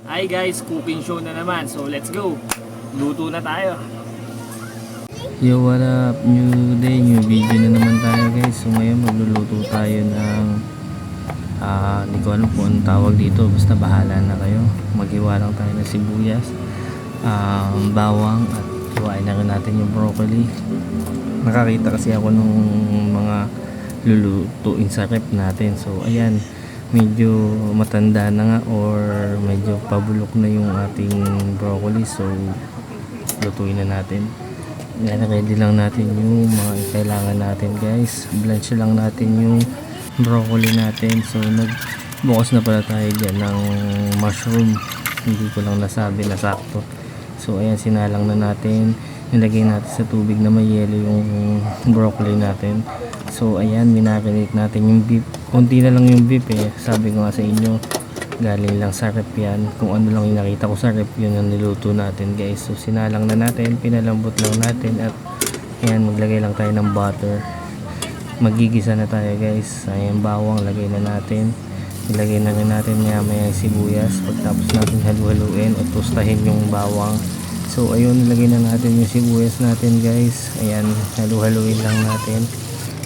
Hi guys, cooking show na naman. So let's go. Luto na tayo. Yo, what up? New day, new video na naman tayo guys. So ngayon magluluto tayo ng hindi ko alam kung anong tawag dito, basta bahala na kayo. Maghiwa lang tayo ng sibuyas, bawang, at hiwain na rin natin yung broccoli. Nakakita kasi ako nung mga lulutuin sa rep natin. So ayan, medyo matanda na nga or medyo pabulok na yung ating broccoli. So lutuin na natin. Yan, ready lang natin yung mga kailangan natin guys. Blanch lang natin yung broccoli natin. So nagbukas na pala tayo dyan ng mushroom, hindi ko lang nasabi na sakto. So ayan, sinalang na natin, nilagay natin sa tubig na may yelo yung broccoli natin. So ayan, minarinate natin yung beef. Konti na lang yung beef eh, sabi ko nga sa inyo, galing lang sa rep yan. Kung ano lang yung nakita ko sa rep, yun ang niluto natin guys. So sinalang na natin, pinalambot lang natin, at ayan, maglagay lang tayo ng butter. Magigisa na tayo guys. Ayan, bawang lagay na natin, ilagay na rin natin maya maya sibuyas. Pagtapos natin halu-haluin o tostahin yung bawang. So ayun, nilagay na natin yung sibuyas natin guys. Ayan, halu-haluin lang natin.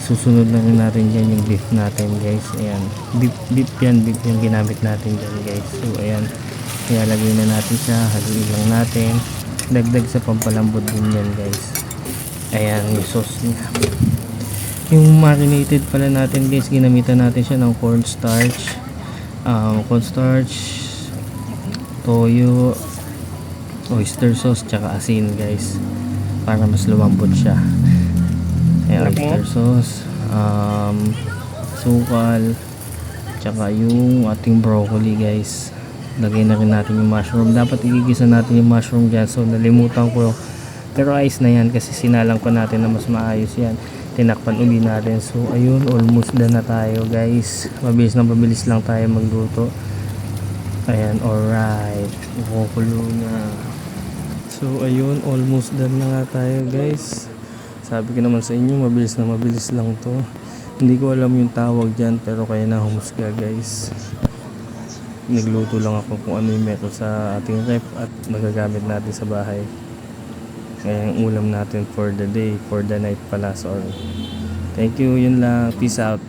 Susunod na rin natin dyan yung beef natin guys. Ayan, beef yan ginamit natin dyan guys. So ayan, ilalagay na natin siya, haluin lang natin, dagdag sa pampalambot din yan guys. Ayan, yung sauce niya. Yung marinated pala natin guys, ginamitan natin siya ng cornstarch, toyo, oyster sauce, tsaka asin guys, para mas lumambot siya. Ayan, oyster sauce, sukal, tsaka yung ating broccoli guys. Lagay na rin natin yung mushroom. Dapat igigisa natin yung mushroom dyan, so nalimutan ko, pero ayos na yan kasi sinalang pa natin na mas maayos yan. Tinakpan uli natin. So ayun, almost done na tayo guys. Mabilis lang tayo magluto. Ayan, alright, kukulo na. So ayun, almost done na nga tayo guys. Sabi ko naman sa inyo, mabilis lang to. Hindi ko alam yung tawag dyan, pero kaya na humusga guys. Nagluto lang ako kung ano yung meron sa ating rep at magagamit natin sa bahay. Kaya yung ulam natin for the day, for the night pala, sorry. Thank you, yun lang. Peace out.